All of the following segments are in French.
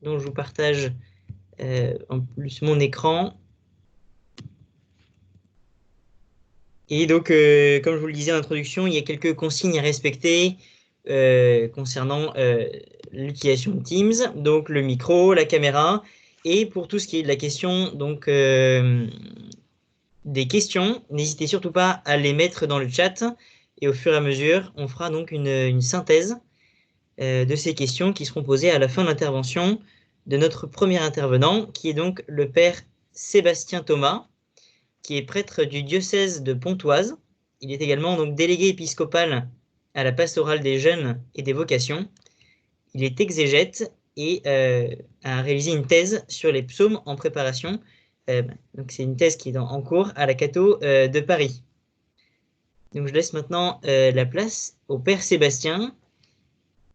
Donc, je vous partage en plus mon écran. Et donc, comme je vous le disais en introduction, il y a quelques consignes à respecter concernant l'utilisation de Teams. Donc, le micro, la caméra. Et pour tout ce qui est de la question, donc des questions, n'hésitez surtout pas à les mettre dans le chat. Et au fur et à mesure, on fera donc une synthèse de ces questions qui seront posées à la fin de l'intervention de notre premier intervenant, qui est donc le père Sébastien Thomas, qui est prêtre du diocèse de Pontoise. Il est également donc délégué épiscopal à la pastorale des jeunes et des vocations. Il est exégète et a réalisé une thèse sur les psaumes en préparation. Donc c'est une thèse qui est en cours à la Catho de Paris. Donc je laisse maintenant la place au père Sébastien.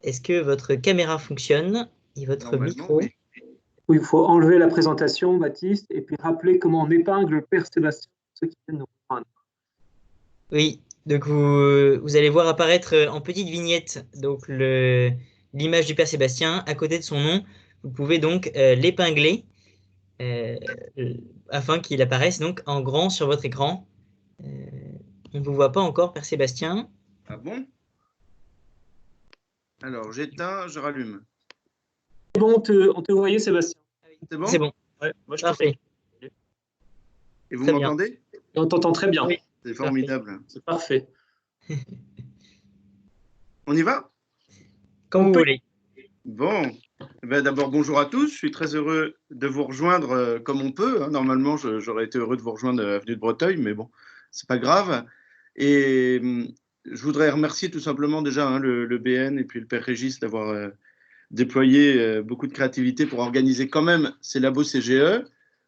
Est-ce que votre caméra fonctionne et votre micro? Oui. Oui, il faut enlever la présentation, Baptiste, et puis rappeler comment on épingle le père Sébastien, ceux qui viennent nous rejoindre. Oui, donc vous allez voir apparaître en petite vignette donc l'image du père Sébastien à côté de son nom. Vous pouvez donc l'épingler afin qu'il apparaisse donc en grand sur votre écran. On ne vous voit pas encore, père Sébastien. Ah bon? Alors, j'éteins, je rallume. C'est bon, on te voyait, Sébastien. C'est bon? C'est bon. Ouais, moi, je Parfait. Et vous m'entendez? On t'entend très bien. Oui. C'est formidable. C'est parfait. On y va? Quand vous voulez. Bon. Ben, d'abord, bonjour à tous. Je suis très heureux de vous rejoindre comme on peut. Hein. Normalement, j'aurais été heureux de vous rejoindre à Avenue de Breteuil, mais bon, c'est pas grave. Et je voudrais remercier tout simplement déjà le BN et puis le Père Régis d'avoir déployé beaucoup de créativité pour organiser quand même ces labos CGE.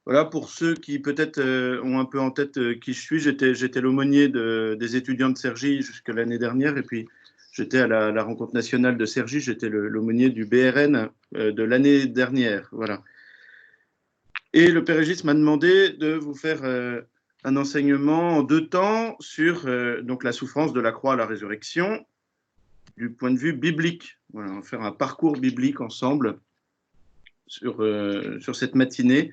Voilà, pour ceux qui peut-être ont un peu en tête qui je suis, j'étais l'aumônier des étudiants de Cergy jusque l'année dernière, et puis j'étais à la rencontre nationale de Cergy, j'étais l'aumônier du BRN de l'année dernière. Voilà. Et le Père Régis m'a demandé de vous faire un enseignement en 2 temps sur donc la souffrance de la croix à la résurrection du point de vue biblique. Voilà, on va faire un parcours biblique ensemble sur cette matinée.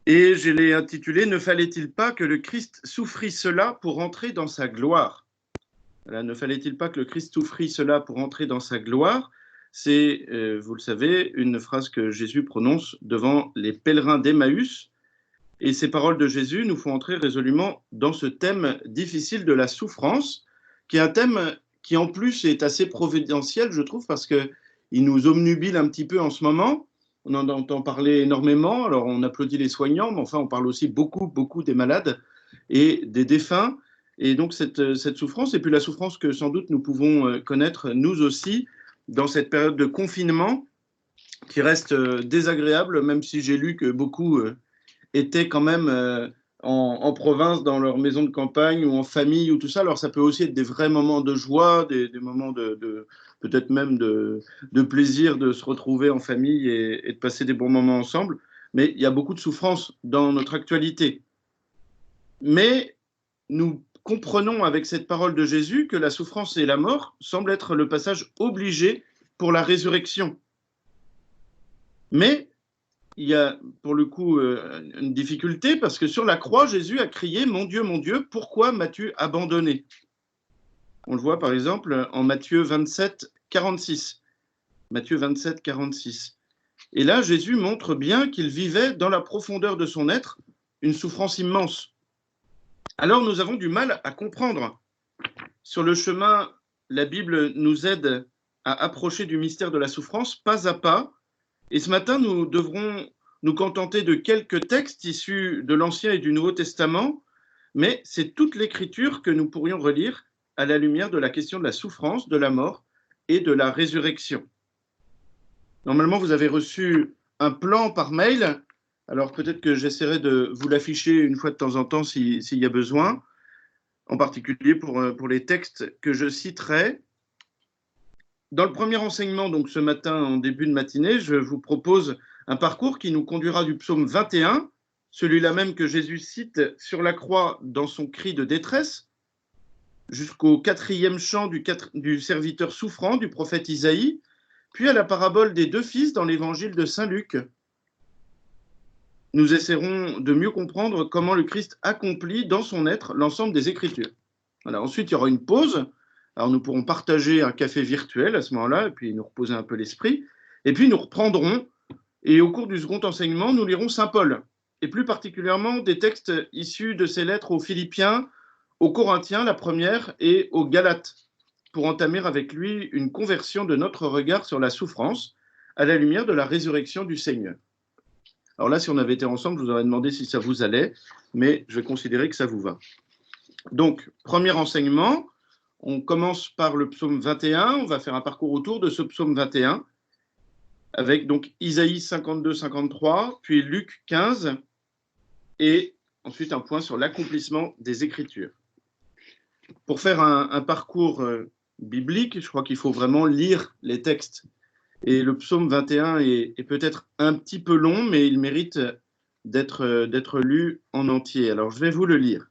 Et je l'ai intitulé « Ne fallait-il pas que le Christ souffrit cela pour entrer dans sa gloire ?» Voilà, ne fallait-il pas que le Christ souffrit cela pour entrer dans sa gloire? C'est, vous le savez, une phrase que Jésus prononce devant les pèlerins d'Emmaüs. Et ces paroles de Jésus nous font entrer résolument dans ce thème difficile de la souffrance, qui est un thème qui en plus est assez providentiel, je trouve, parce qu'il nous obnubile un petit peu en ce moment. On en entend parler énormément, alors on applaudit les soignants, mais enfin on parle aussi beaucoup des malades et des défunts. Et donc cette souffrance, et puis la souffrance que sans doute nous pouvons connaître nous aussi dans cette période de confinement qui reste désagréable, même si j'ai lu que beaucoup étaient quand même en province, dans leur maison de campagne ou en famille ou tout ça. Alors ça peut aussi être des vrais moments de joie, des moments de peut-être même de plaisir de se retrouver en famille et de passer des bons moments ensemble. Mais il y a beaucoup de souffrance dans notre actualité. Mais nous comprenons avec cette parole de Jésus que la souffrance et la mort semblent être le passage obligé pour la résurrection. Mais il y a pour le coup une difficulté parce que sur la croix, Jésus a crié « Mon Dieu, pourquoi m'as-tu abandonné ?» On le voit par exemple en Matthieu 27, 46. Matthieu 27, 46. Et là, Jésus montre bien qu'il vivait dans la profondeur de son être une souffrance immense. Alors nous avons du mal à comprendre. Sur le chemin, la Bible nous aide à approcher du mystère de la souffrance pas à pas. Et ce matin, nous devrons nous contenter de quelques textes issus de l'Ancien et du Nouveau Testament, mais c'est toute l'Écriture que nous pourrions relire à la lumière de la question de la souffrance, de la mort et de la résurrection. Normalement, vous avez reçu un plan par mail, alors peut-être que j'essaierai de vous l'afficher une fois de temps en temps s'il y a besoin, en particulier pour les textes que je citerai. Dans le premier enseignement, donc ce matin en début de matinée, je vous propose un parcours qui nous conduira du psaume 21, celui-là même que Jésus cite sur la croix dans son cri de détresse, jusqu'au 4e chant du serviteur souffrant du prophète Isaïe, puis à la parabole des 2 fils dans l'évangile de Saint Luc. Nous essaierons de mieux comprendre comment le Christ accomplit dans son être l'ensemble des Écritures. Voilà. Ensuite, il y aura une pause. Alors, nous pourrons partager un café virtuel à ce moment-là, et puis nous reposer un peu l'esprit. Et puis, nous reprendrons, et au cours du second enseignement, nous lirons Saint Paul, et plus particulièrement des textes issus de ses lettres aux Philippiens, aux Corinthiens, la première, et aux Galates, pour entamer avec lui une conversion de notre regard sur la souffrance à la lumière de la résurrection du Seigneur. Alors là, si on avait été ensemble, je vous aurais demandé si ça vous allait, mais je vais considérer que ça vous va. Donc, premier enseignement, on commence par le psaume 21, on va faire un parcours autour de ce psaume 21, avec donc Isaïe 52-53, puis Luc 15, et ensuite un point sur l'accomplissement des Écritures. Pour faire un parcours biblique, je crois qu'il faut vraiment lire les textes. Et le psaume 21 est peut-être un petit peu long, mais il mérite d'être lu en entier. Alors, je vais vous le lire.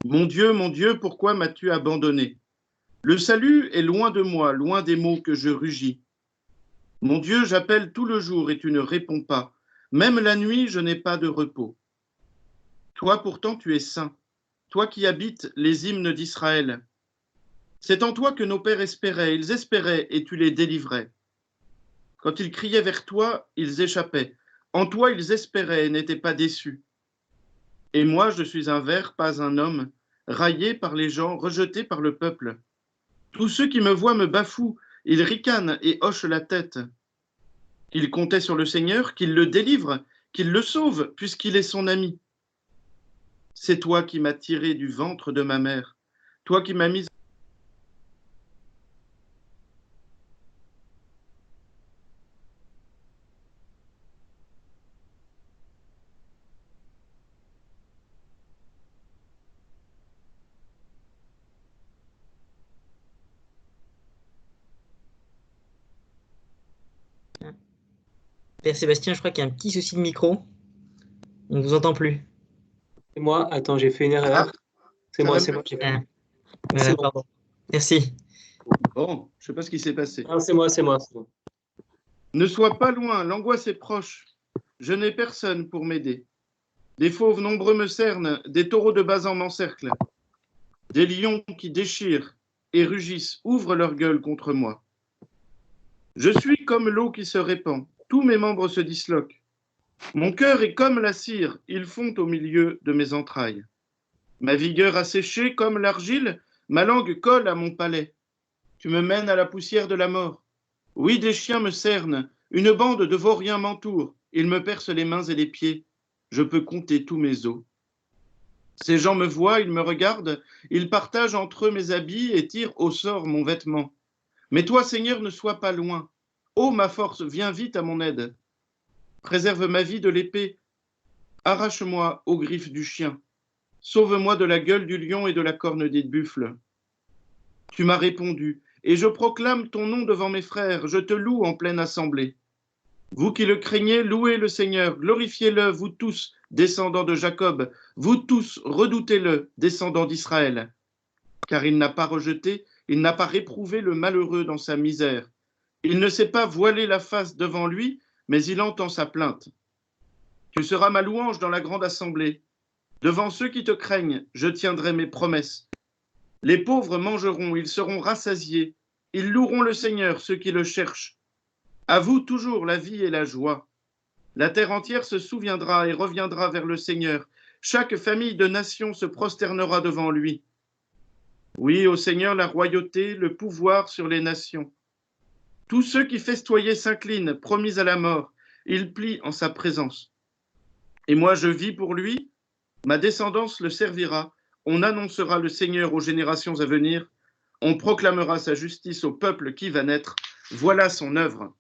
Mon Dieu, pourquoi m'as-tu abandonné? Le salut est loin de moi, loin des mots que je rugis. Mon Dieu, j'appelle tout le jour et tu ne réponds pas. Même la nuit, je n'ai pas de repos. Toi, pourtant, tu es saint. Toi qui habites les hymnes d'Israël. C'est en toi que nos pères espéraient. Ils espéraient et tu les délivrais. Quand ils criaient vers toi, ils échappaient. En toi, ils espéraient et n'étaient pas déçus. Et moi, je suis un ver, pas un homme, raillé par les gens, rejeté par le peuple. Tous ceux qui me voient me bafouent, ils ricanent et hochent la tête. Ils comptaient sur le Seigneur, qu'il le délivre, qu'il le sauve, puisqu'il est son ami. C'est toi qui m'as tiré du ventre de ma mère, toi qui m'as mis Père Sébastien, je crois qu'il y a un petit souci de micro. On ne vous entend plus. C'est moi. Attends, j'ai fait une erreur. C'est moi. Ah, voilà, Bon. pardon. Merci. Bon, je ne sais pas ce qui s'est passé. Ah, c'est moi. Ne sois pas loin, l'angoisse est proche. Je n'ai personne pour m'aider. Des fauves nombreux me cernent, des taureaux de Basan m'encerclent. Des lions qui déchirent et rugissent ouvrent leur gueule contre moi. Je suis comme l'eau qui se répand, tous mes membres se disloquent. Mon cœur est comme la cire, il fond au milieu de mes entrailles. Ma vigueur a séché comme l'argile, ma langue colle à mon palais. Tu me mènes à la poussière de la mort. Oui, des chiens me cernent, une bande de vauriens m'entoure, ils me percent les mains et les pieds. Je peux compter tous mes os. Ces gens me voient, ils me regardent, ils partagent entre eux mes habits et tirent au sort mon vêtement. Mais toi, Seigneur, ne sois pas loin. Ô ma force, viens vite à mon aide. Préserve ma vie de l'épée. Arrache-moi aux griffes du chien. Sauve-moi de la gueule du lion et de la corne des buffles. Tu m'as répondu, et je proclame ton nom devant mes frères. Je te loue en pleine assemblée. Vous qui le craignez, louez le Seigneur. Glorifiez-le, vous tous, descendants de Jacob. Vous tous, redoutez-le, descendants d'Israël. Car il n'a pas rejeté, il n'a pas réprouvé le malheureux dans sa misère. Il ne s'est pas voilé la face devant lui, mais il entend sa plainte. Tu seras ma louange dans la grande assemblée. Devant ceux qui te craignent, je tiendrai mes promesses. Les pauvres mangeront, ils seront rassasiés. Ils loueront le Seigneur, ceux qui le cherchent. À vous toujours la vie et la joie. La terre entière se souviendra et reviendra vers le Seigneur. Chaque famille de nations se prosternera devant lui. Oui, au Seigneur la royauté, le pouvoir sur les nations. Tous ceux qui festoyaient s'inclinent, promis à la mort. Ils plient en sa présence. Et moi je vis pour lui, ma descendance le servira. On annoncera le Seigneur aux générations à venir. On proclamera sa justice au peuple qui va naître. Voilà son œuvre.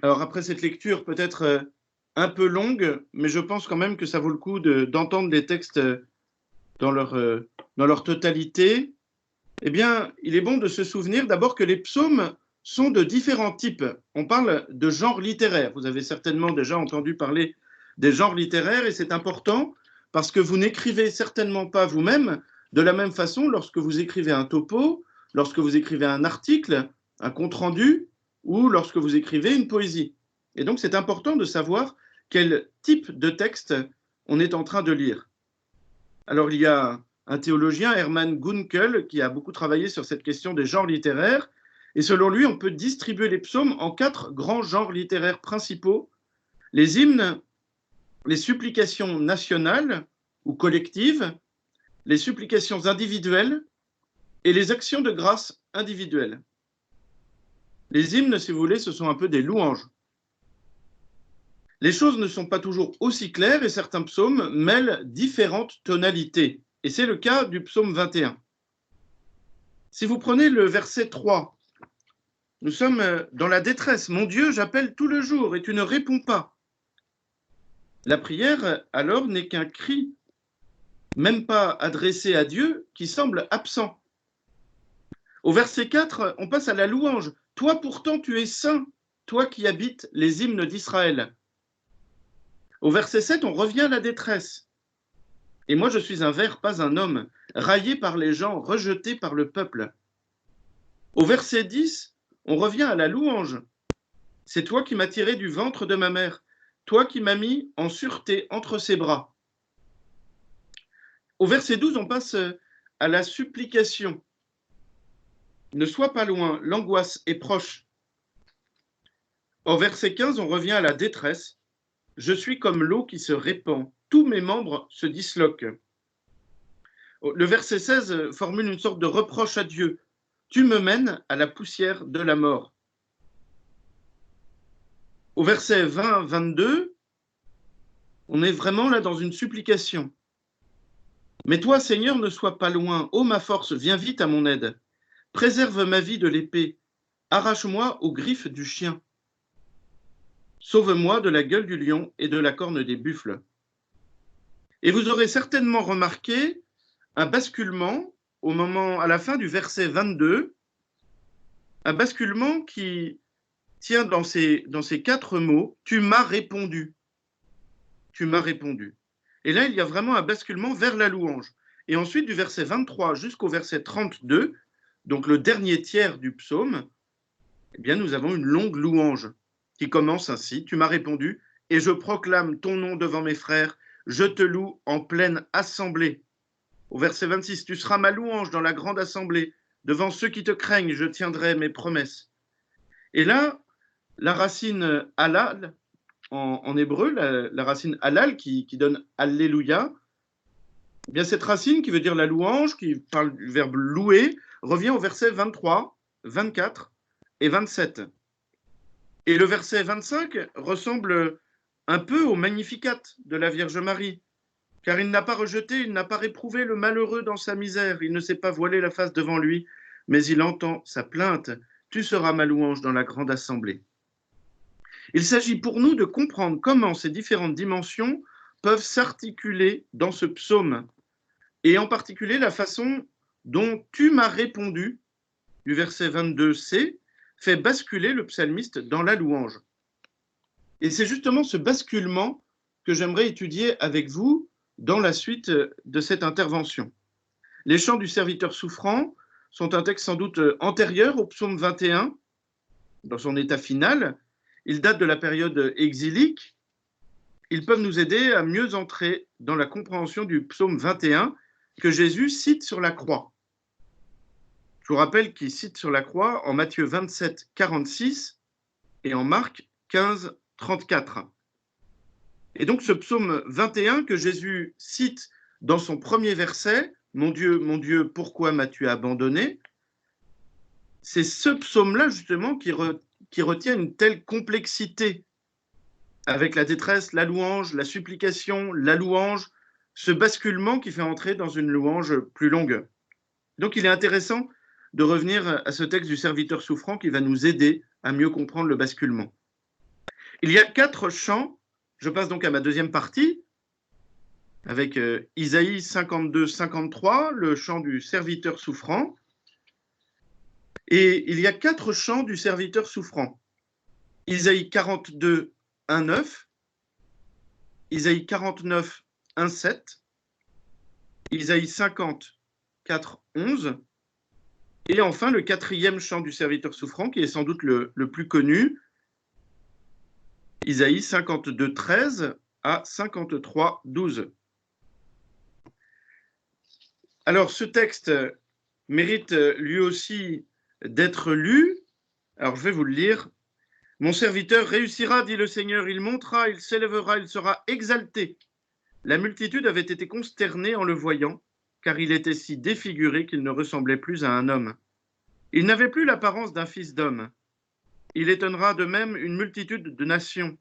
Alors après cette lecture peut-être un peu longue, mais je pense quand même que ça vaut le coup d'entendre les textes dans leur totalité. Eh bien, il est bon de se souvenir d'abord que les psaumes sont de différents types. On parle de genres littéraires. Vous avez certainement déjà entendu parler des genres littéraires et c'est important parce que vous n'écrivez certainement pas vous-même de la même façon lorsque vous écrivez un topo lorsque vous écrivez un article, un compte-rendu, ou lorsque vous écrivez une poésie. Et donc, c'est important de savoir quel type de texte on est en train de lire. Alors, il y a un théologien, Hermann Gunkel, qui a beaucoup travaillé sur cette question des genres littéraires. Et selon lui, on peut distribuer les psaumes en 4 grands genres littéraires principaux. Les hymnes, les supplications nationales ou collectives, les supplications individuelles et les actions de grâce individuelles. Les hymnes, si vous voulez, ce sont un peu des louanges. Les choses ne sont pas toujours aussi claires et certains psaumes mêlent différentes tonalités. Et c'est le cas du psaume 21. Si vous prenez le verset 3, nous sommes dans la détresse. Mon Dieu, j'appelle tout le jour et tu ne réponds pas. La prière, alors, n'est qu'un cri, même pas adressé à Dieu, qui semble absent. Au verset 4, on passe à la louange. Toi pourtant tu es saint, toi qui habites les hymnes d'Israël. Au verset 7, on revient à la détresse. Et moi je suis un ver, pas un homme, raillé par les gens, rejeté par le peuple. Au verset 10, on revient à la louange. C'est toi qui m'as tiré du ventre de ma mère, toi qui m'as mis en sûreté entre ses bras. Au verset 12, on passe à la supplication. Ne sois pas loin, l'angoisse est proche. Au verset 15, on revient à la détresse. Je suis comme l'eau qui se répand, tous mes membres se disloquent. Le verset 16 formule une sorte de reproche à Dieu. Tu me mènes à la poussière de la mort. Au verset 20-22, on est vraiment là dans une supplication. Mais toi, Seigneur, ne sois pas loin. Ô ma force, viens vite à mon aide. Préserve ma vie de l'épée. Arrache-moi aux griffes du chien. Sauve-moi de la gueule du lion et de la corne des buffles. Et vous aurez certainement remarqué un basculement à la fin du verset 22, un basculement qui tient dans ces 4 mots, tu m'as répondu. Tu m'as répondu. Et là, il y a vraiment un basculement vers la louange. Et ensuite, du verset 23 jusqu'au verset 32, donc le dernier tiers du psaume, eh bien, nous avons une longue louange qui commence ainsi. Tu m'as répondu et je proclame ton nom devant mes frères. Je te loue en pleine assemblée. Au verset 26, tu seras ma louange dans la grande assemblée. Devant ceux qui te craignent, je tiendrai mes promesses. Et là, la racine halal, en hébreu, la racine halal qui donne alléluia, eh bien cette racine qui veut dire la louange, qui parle du verbe louer, revient au verset 23, 24 et 27. Et le verset 25 ressemble un peu au Magnificat de la Vierge Marie, car il n'a pas rejeté, il n'a pas réprouvé le malheureux dans sa misère, il ne s'est pas voilé la face devant lui, mais il entend sa plainte. Tu seras ma louange dans la grande assemblée. Il s'agit pour nous de comprendre comment ces différentes dimensions peuvent s'articuler dans ce psaume, et en particulier la façon dont tu m'as répondu, du verset 22c, fait basculer le psalmiste dans la louange. Et c'est justement ce basculement que j'aimerais étudier avec vous dans la suite de cette intervention. Les chants du serviteur souffrant sont un texte sans doute antérieur au psaume 21, dans son état final. Ils datent de la période exilique. Ils peuvent nous aider à mieux entrer dans la compréhension du psaume 21 que Jésus cite sur la croix. Je vous rappelle qu'il cite sur la croix en Matthieu 27, 46 et en Marc 15, 34. Et donc ce psaume 21 que Jésus cite dans son premier verset, « Mon Dieu, pourquoi m'as-tu abandonné ?» C'est ce psaume-là justement qui retient une telle complexité avec la détresse, la louange, la supplication, la louange, ce basculement qui fait entrer dans une louange plus longue. Donc il est intéressant de revenir à ce texte du serviteur souffrant qui va nous aider à mieux comprendre le basculement. Il y a 4 chants, je passe donc à ma deuxième partie, avec Isaïe 52-53, le chant du serviteur souffrant. Et il y a 4 chants du serviteur souffrant. Isaïe 42, 1-9, Isaïe 49, 1-7, Isaïe 50, 4-11 Et enfin, le quatrième chant du serviteur souffrant, qui est sans doute le plus connu, Isaïe 52, 13 à 53, 12. Alors, ce texte mérite lui aussi d'être lu. Alors, je vais vous le lire. « Mon serviteur réussira, dit le Seigneur, il montera, il s'élèvera, il sera exalté. » La multitude avait été consternée en le voyant, car il était si défiguré qu'il ne ressemblait plus à un homme. Il n'avait plus l'apparence d'un fils d'homme. Il étonnera de même une multitude de nations.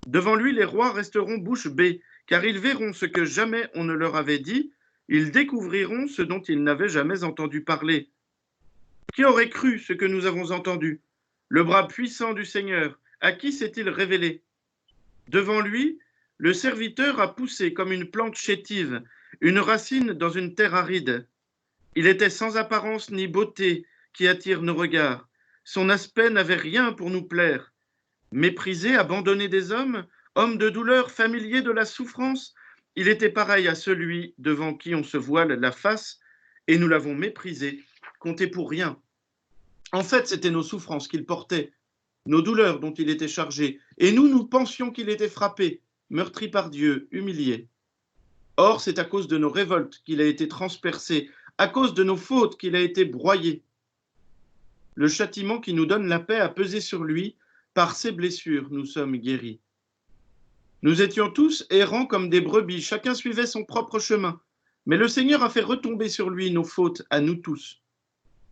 Devant lui, les rois resteront bouche bée, car ils verront ce que jamais on ne leur avait dit, ils découvriront ce dont ils n'avaient jamais entendu parler. Qui aurait cru ce que nous avons entendu? Le bras puissant du Seigneur, à qui s'est-il révélé? Devant lui, le serviteur a poussé comme une plante chétive, une racine dans une terre aride. Il était sans apparence ni beauté qui attire nos regards. Son aspect n'avait rien pour nous plaire. Méprisé, abandonné des hommes, homme de douleur, familier de la souffrance, il était pareil à celui devant qui on se voile la face, et nous l'avons méprisé, compté pour rien. En fait, c'était nos souffrances qu'il portait, nos douleurs dont il était chargé, et nous pensions qu'il était frappé, meurtri par Dieu, humilié. Or, c'est à cause de nos révoltes qu'il a été transpercé, à cause de nos fautes qu'il a été broyé. Le châtiment qui nous donne la paix a pesé sur lui, par ses blessures, nous sommes guéris. Nous étions tous errants comme des brebis, chacun suivait son propre chemin, mais le Seigneur a fait retomber sur lui nos fautes, à nous tous.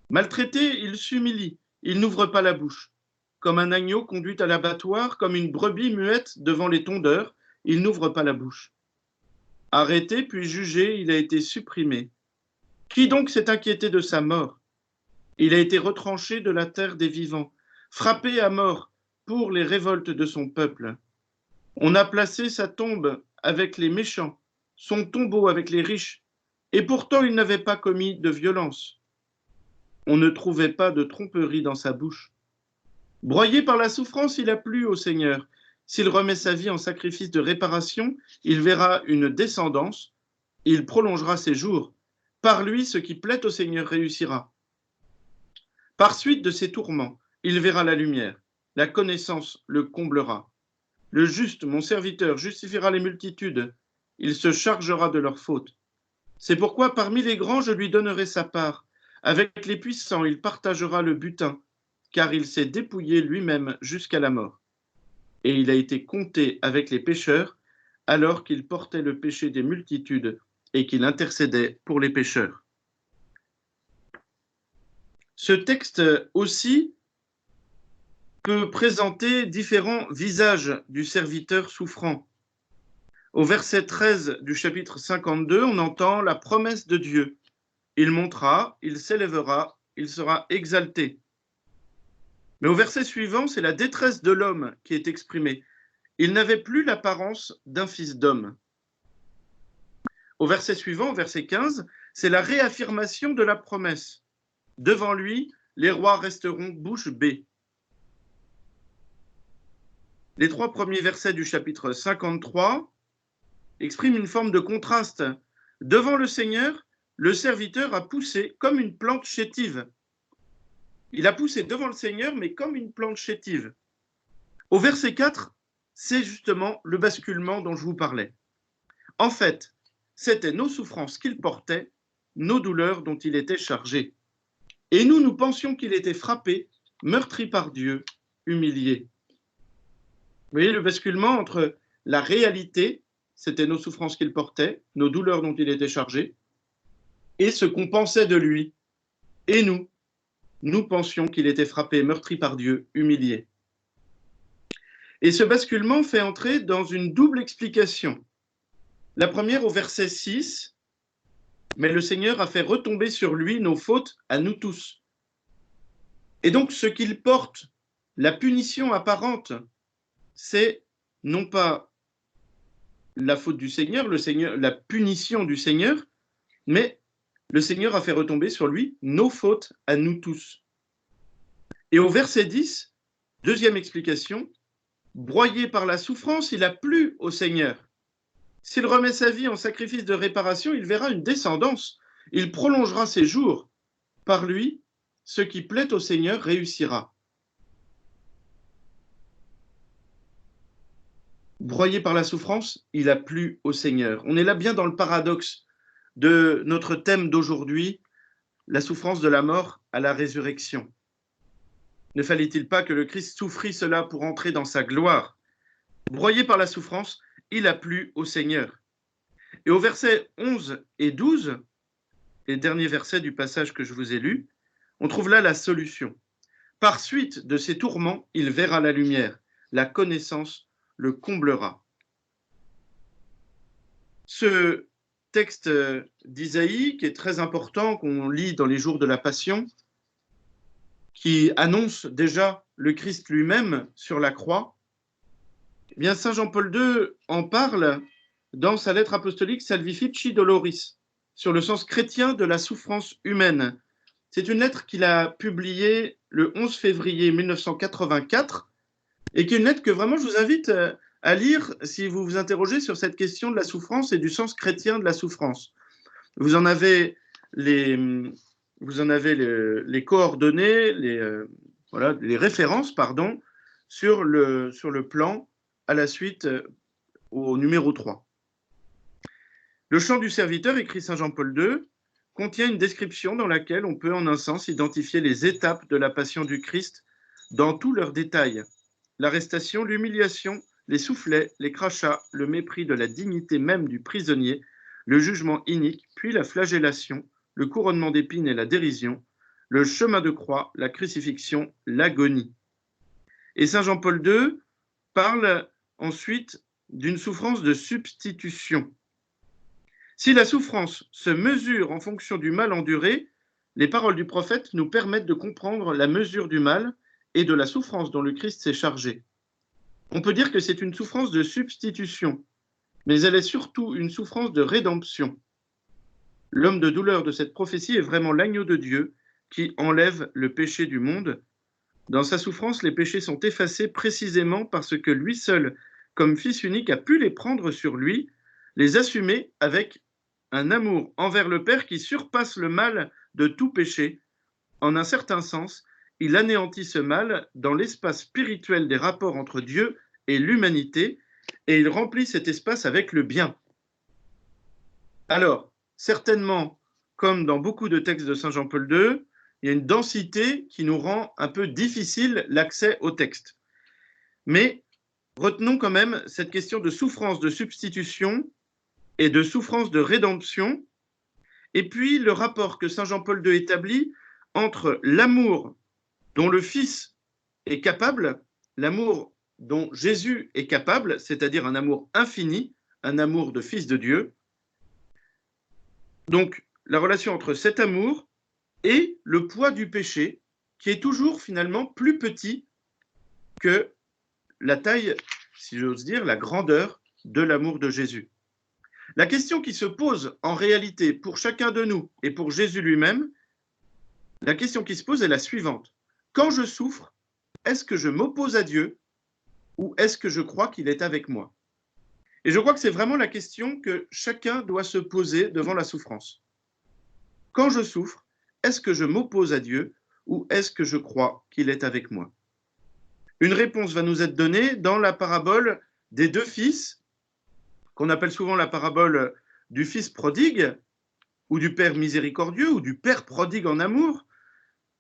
Maltraité, il s'humilie, il n'ouvre pas la bouche. Comme un agneau conduit à l'abattoir, comme une brebis muette devant les tondeurs, il n'ouvre pas la bouche. Arrêté puis jugé, il a été supprimé. Qui donc s'est inquiété de sa mort? Il a été retranché de la terre des vivants, frappé à mort pour les révoltes de son peuple. On a placé sa tombe avec les méchants, son tombeau avec les riches, et pourtant il n'avait pas commis de violence. On ne trouvait pas de tromperie dans sa bouche. Broyé par la souffrance, il a plu au Seigneur. S'il remet sa vie en sacrifice de réparation, il verra une descendance, il prolongera ses jours. Par lui, ce qui plaît au Seigneur réussira. Par suite de ses tourments, il verra la lumière. La connaissance le comblera. Le juste, mon serviteur, justifiera les multitudes. Il se chargera de leurs fautes. C'est pourquoi parmi les grands, je lui donnerai sa part. Avec les puissants, il partagera le butin, car il s'est dépouillé lui-même jusqu'à la mort. Et il a été compté avec les pécheurs, alors qu'il portait le péché des multitudes et qu'il intercédait pour les pécheurs. Ce texte aussi peut présenter différents visages du serviteur souffrant. Au verset 13 du chapitre 52, on entend la promesse de Dieu. Il montera, il s'élèvera, il sera exalté. Mais au verset suivant, c'est la détresse de l'homme qui est exprimée. Il n'avait plus l'apparence d'un fils d'homme. Au verset suivant, verset 15, c'est la réaffirmation de la promesse. Devant lui, les rois resteront bouche bée. Les 3 premiers versets du chapitre 53 expriment une forme de contraste. Devant le Seigneur, le serviteur a poussé comme une plante chétive. Il a poussé devant le Seigneur, mais comme une plante chétive. Au verset 4, c'est justement le basculement dont je vous parlais. En fait, c'était nos souffrances qu'il portait, nos douleurs dont il était chargé. Et nous pensions qu'il était frappé, meurtri par Dieu, humilié. Vous voyez le basculement entre la réalité, c'était nos souffrances qu'il portait, nos douleurs dont il était chargé, et ce qu'on pensait de lui. Et nous pensions qu'il était frappé, meurtri par Dieu, humilié. Et ce basculement fait entrer dans une double explication. La première au verset 6, « Mais le Seigneur a fait retomber sur lui nos fautes à nous tous. » Et donc ce qu'il porte, la punition apparente, c'est non pas la faute du Seigneur, la punition du Seigneur, mais le Seigneur a fait retomber sur lui nos fautes à nous tous. Et au verset 10, deuxième explication, broyé par la souffrance, il a plu au Seigneur. S'il remet sa vie en sacrifice de réparation, il verra une descendance. Il prolongera ses jours. Par lui, ce qui plaît au Seigneur réussira. Broyé par la souffrance, il a plu au Seigneur. On est là bien dans le paradoxe de notre thème d'aujourd'hui, la souffrance de la mort à la résurrection. Ne fallait-il pas que le Christ souffrit cela pour entrer dans sa gloire? Broyé par la souffrance, il a plu au Seigneur. Et au verset 11 et 12, les derniers versets du passage que je vous ai lu, on trouve là la solution. Par suite de ces tourments, il verra la lumière, la connaissance le comblera. Ce texte d'Isaïe, qui est très important, qu'on lit dans les jours de la Passion, qui annonce déjà le Christ lui-même sur la croix, eh bien Saint Jean-Paul II en parle dans sa lettre apostolique Salvifici Doloris, sur le sens chrétien de la souffrance humaine. C'est une lettre qu'il a publiée le 11 février 1984, et qui est une lettre que vraiment je vous invite à lire si vous vous interrogez sur cette question de la souffrance et du sens chrétien de la souffrance. Vous en avez les coordonnées, les références, pardon, sur le plan à la suite au numéro 3. Le chant du serviteur, écrit Saint Jean-Paul II, contient une description dans laquelle on peut en un sens identifier les étapes de la passion du Christ dans tous leurs détails. L'arrestation, l'humiliation, les soufflets, les crachats, le mépris de la dignité même du prisonnier, le jugement inique, puis la flagellation, le couronnement d'épines et la dérision, le chemin de croix, la crucifixion, l'agonie. Et Saint Jean-Paul II parle ensuite d'une souffrance de substitution. Si la souffrance se mesure en fonction du mal enduré, les paroles du prophète nous permettent de comprendre la mesure du mal et de la souffrance dont le Christ s'est chargé. On peut dire que c'est une souffrance de substitution, mais elle est surtout une souffrance de rédemption. L'homme de douleur de cette prophétie est vraiment l'agneau de Dieu qui enlève le péché du monde. Dans sa souffrance, les péchés sont effacés précisément parce que lui seul, comme Fils unique, a pu les prendre sur lui, les assumer avec un amour envers le Père qui surpasse le mal de tout péché. En un certain sens, il anéantit ce mal dans l'espace spirituel des rapports entre Dieu et l'humanité, et il remplit cet espace avec le bien. Alors, certainement, comme dans beaucoup de textes de Saint Jean-Paul II, il y a une densité qui nous rend un peu difficile l'accès au texte. Mais retenons quand même cette question de souffrance de substitution et de souffrance de rédemption, et puis le rapport que Saint Jean-Paul II établit entre l'amour dont le Fils est capable, l'amour dont Jésus est capable, c'est-à-dire un amour infini, un amour de Fils de Dieu. Donc, la relation entre cet amour et le poids du péché, qui est toujours finalement plus petit que la taille, si j'ose dire, la grandeur de l'amour de Jésus. La question qui se pose en réalité pour chacun de nous et pour Jésus lui-même, la question qui se pose est la suivante. Quand je souffre, est-ce que je m'oppose à Dieu ou est-ce que je crois qu'il est avec moi? Et je crois que c'est vraiment la question que chacun doit se poser devant la souffrance. Quand je souffre, est-ce que je m'oppose à Dieu ou est-ce que je crois qu'il est avec moi? Une réponse va nous être donnée dans la parabole des deux fils, qu'on appelle souvent la parabole du fils prodigue, ou du père miséricordieux, ou du père prodigue en amour.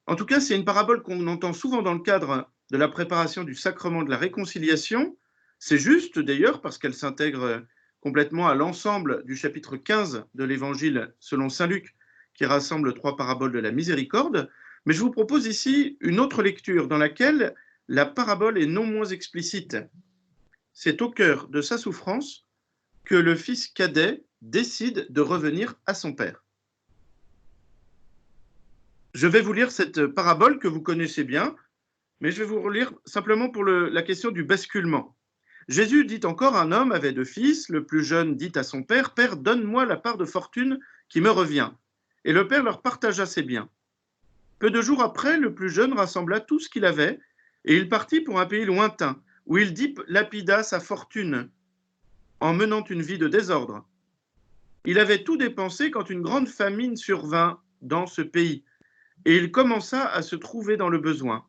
En tout cas, c'est une parabole qu'on entend souvent dans le cadre de la préparation du sacrement de la réconciliation. C'est juste d'ailleurs parce qu'elle s'intègre complètement à l'ensemble du chapitre 15 de l'évangile selon saint Luc, qui rassemble 3 paraboles de la miséricorde. Mais je vous propose ici une autre lecture dans laquelle la parabole est non moins explicite. C'est au cœur de sa souffrance que le fils cadet décide de revenir à son père. Je vais vous lire cette parabole que vous connaissez bien, mais je vais vous relire simplement pour la question du basculement. Jésus dit encore, un homme avait 2 fils, le plus jeune dit à son père, « Père, donne-moi la part de fortune qui me revient. » Et le père leur partagea ses biens. Peu de jours après, le plus jeune rassembla tout ce qu'il avait, et il partit pour un pays lointain, où il dilapida sa fortune, en menant une vie de désordre. Il avait tout dépensé quand une grande famine survint dans ce pays, et il commença à se trouver dans le besoin.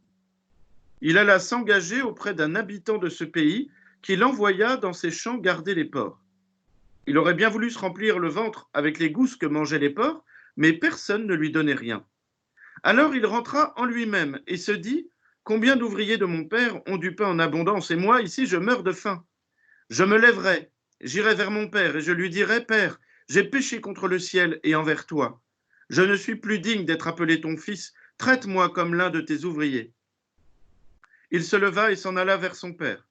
Il alla s'engager auprès d'un habitant de ce pays qui l'envoya dans ses champs garder les porcs. Il aurait bien voulu se remplir le ventre avec les gousses que mangeaient les porcs, mais personne ne lui donnait rien. Alors il rentra en lui-même et se dit « Combien d'ouvriers de mon père ont du pain en abondance, et moi, ici, je meurs de faim. Je me lèverai, j'irai vers mon père, et je lui dirai « Père, j'ai péché contre le ciel et envers toi. Je ne suis plus digne d'être appelé ton fils, traite-moi comme l'un de tes ouvriers. » Il se leva et s'en alla vers son père.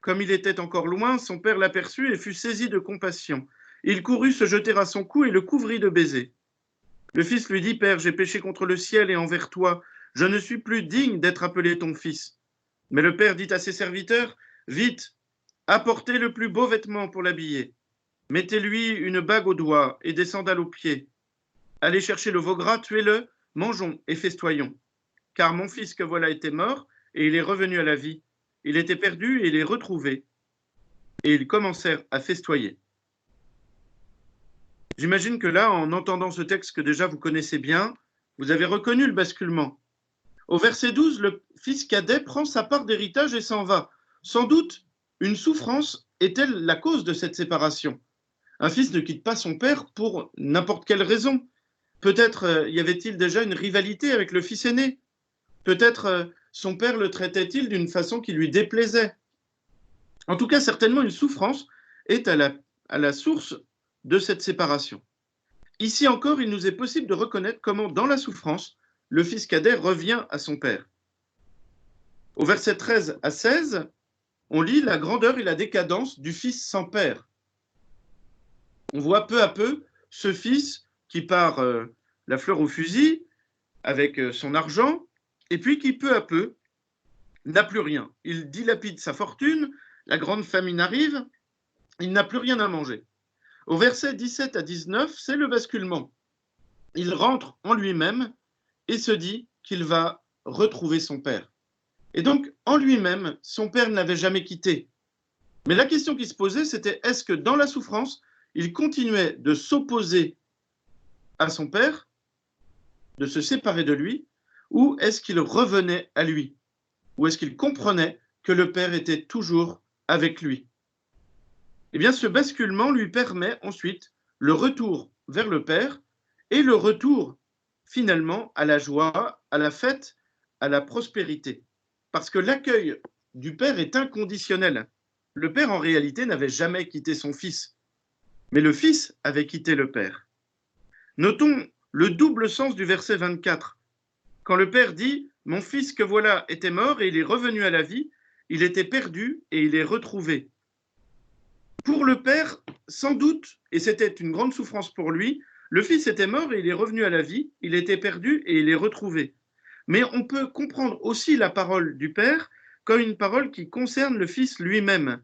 Comme il était encore loin, son père l'aperçut et fut saisi de compassion. Il courut se jeter à son cou et le couvrit de baisers. Le fils lui dit, « Père, j'ai péché contre le ciel et envers toi. Je ne suis plus digne d'être appelé ton fils. » Mais le père dit à ses serviteurs, « Vite, apportez le plus beau vêtement pour l'habiller. Mettez-lui une bague au doigt et des sandales aux pieds. Allez chercher le veau gras, tuez-le, mangeons et festoyons. Car mon fils que voilà était mort, et il est revenu à la vie. Il était perdu et il est retrouvé. » Et ils commencèrent à festoyer. J'imagine que là, en entendant ce texte que déjà vous connaissez bien, vous avez reconnu le basculement. Au verset 12, le fils cadet prend sa part d'héritage et s'en va. Sans doute, une souffrance est-elle la cause de cette séparation. Un fils ne quitte pas son père pour n'importe quelle raison. Peut-être y avait-il déjà une rivalité avec le fils aîné. Peut-être son père le traitait-il d'une façon qui lui déplaisait. En tout cas, certainement, une souffrance est à la source de cette séparation. Ici encore, il nous est possible de reconnaître comment, dans la souffrance, le fils cadet revient à son père. Au verset 13 à 16, on lit la grandeur et la décadence du fils sans père. On voit peu à peu ce fils qui part la fleur au fusil avec son argent, et puis qui peu à peu n'a plus rien. Il dilapide sa fortune, la grande famine arrive, il n'a plus rien à manger. Au verset 17 à 19, c'est le basculement. Il rentre en lui-même et se dit qu'il va retrouver son père. Et donc, en lui-même, son père ne l'avait jamais quitté. Mais la question qui se posait, c'était est-ce que dans la souffrance, il continuait de s'opposer à son père, de se séparer de lui, ou est-ce qu'il revenait à lui? Ou est-ce qu'il comprenait que le père était toujours avec lui? Eh bien, ce basculement lui permet ensuite le retour vers le père et le retour finalement à la joie, à la fête, à la prospérité. Parce que l'accueil du père est inconditionnel. Le père, en réalité, n'avait jamais quitté son fils, mais le fils avait quitté le père. Notons le double sens du verset 24. Quand le père dit « Mon fils que voilà était mort et il est revenu à la vie, il était perdu et il est retrouvé. » Pour le père, sans doute, et c'était une grande souffrance pour lui, le fils était mort et il est revenu à la vie, il était perdu et il est retrouvé. Mais on peut comprendre aussi la parole du père comme une parole qui concerne le fils lui-même.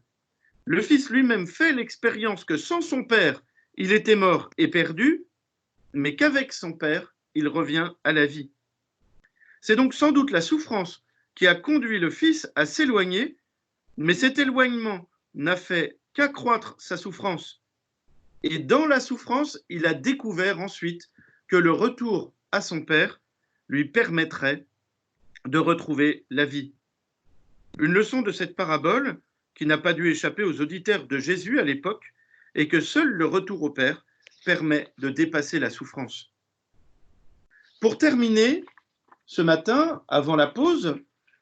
Le fils lui-même fait l'expérience que sans son père, il était mort et perdu, mais qu'avec son père, il revient à la vie. C'est donc sans doute la souffrance qui a conduit le fils à s'éloigner, mais cet éloignement n'a fait qu'accroître sa souffrance. Et dans la souffrance, il a découvert ensuite que le retour à son père lui permettrait de retrouver la vie. Une leçon de cette parabole, qui n'a pas dû échapper aux auditeurs de Jésus à l'époque, est que seul le retour au Père permet de dépasser la souffrance. Pour terminer, ce matin, avant la pause,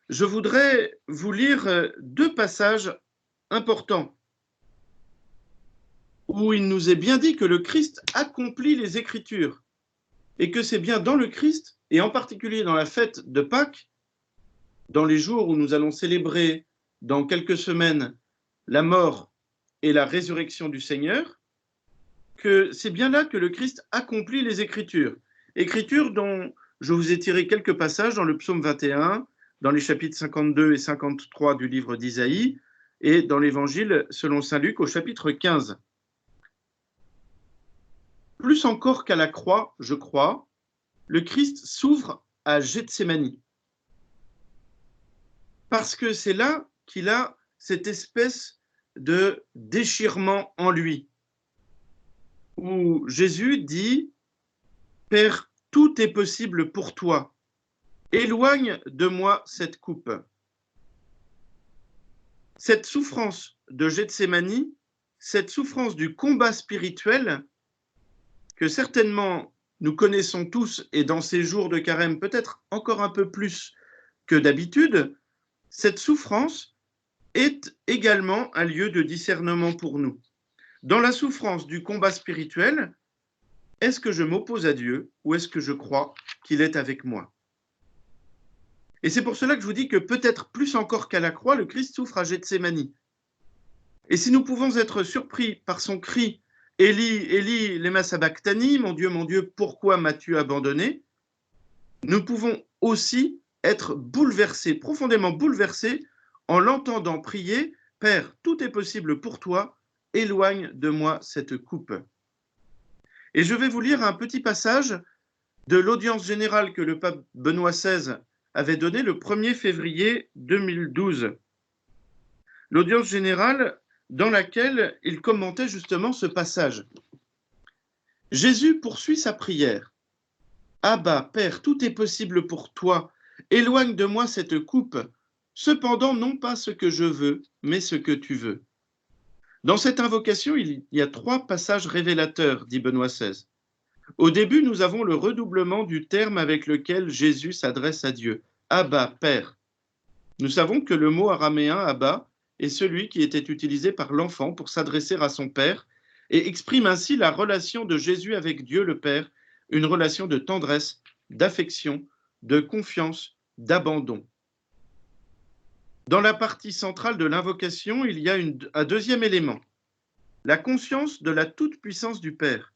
je voudrais vous lire deux passages importants où il nous est bien dit que le Christ accomplit les Écritures et que c'est bien dans le Christ, et en particulier dans la fête de Pâques, dans les jours où nous allons célébrer dans quelques semaines la mort et la résurrection du Seigneur, que c'est bien là que le Christ accomplit les Écritures. Écritures dont je vous ai tiré quelques passages dans le psaume 21, dans les chapitres 52 et 53 du livre d'Isaïe, et dans l'Évangile selon saint Luc au chapitre 15. Plus encore qu'à la croix, je crois, le Christ s'ouvre à Gethsémani. Parce que c'est là qu'il a cette espèce de déchirement en lui, où Jésus dit « Père, tout est possible pour toi. Éloigne de moi cette coupe. Cette souffrance de Gethsémani, cette souffrance du combat spirituel que certainement nous connaissons tous et dans ces jours de carême peut-être encore un peu plus que d'habitude, cette souffrance est également un lieu de discernement pour nous. Dans la souffrance du combat spirituel, est-ce que je m'oppose à Dieu ou est-ce que je crois qu'il est avec moi? Et c'est pour cela que je vous dis que peut-être plus encore qu'à la croix, le Christ souffre à Gethsémani. Et si nous pouvons être surpris par son cri « Élie, Élie, lema sabachthani » mon Dieu, pourquoi m'as-tu abandonné? Nous pouvons aussi être bouleversés, profondément bouleversés, en l'entendant prier « Père, tout est possible pour toi, éloigne de moi cette coupe. » Et je vais vous lire un petit passage de l'audience générale que le pape Benoît XVI avait donnée le 1er février 2012. L'audience générale dans laquelle il commentait justement ce passage. Jésus poursuit sa prière. « Abba, Père, tout est possible pour toi. Éloigne de moi cette coupe. Cependant, non pas ce que je veux, mais ce que tu veux. » Dans cette invocation, il y a 3 passages révélateurs, dit Benoît XVI. Au début, nous avons le redoublement du terme avec lequel Jésus s'adresse à Dieu. Abba, Père. Nous savons que le mot araméen Abba est celui qui était utilisé par l'enfant pour s'adresser à son Père et exprime ainsi la relation de Jésus avec Dieu le Père, une relation de tendresse, d'affection, de confiance, d'abandon. Dans la partie centrale de l'invocation, il y a un deuxième élément, la conscience de la toute-puissance du Père.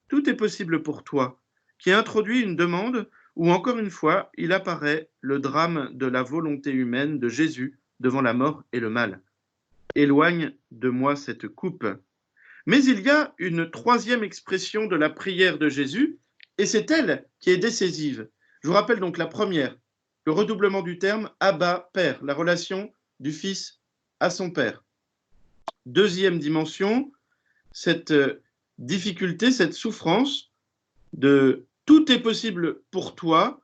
Tout est possible pour toi, qui introduit une demande où, encore une fois, il apparaît le drame de la volonté humaine de Jésus devant la mort et le mal. Éloigne de moi cette coupe. Mais il y a une 3e expression de la prière de Jésus, et c'est elle qui est décisive. Je vous rappelle donc la première, le redoublement du terme Abba, Père, la relation du Fils à son Père. 2e dimension, cette difficulté, cette souffrance de tout est possible pour toi,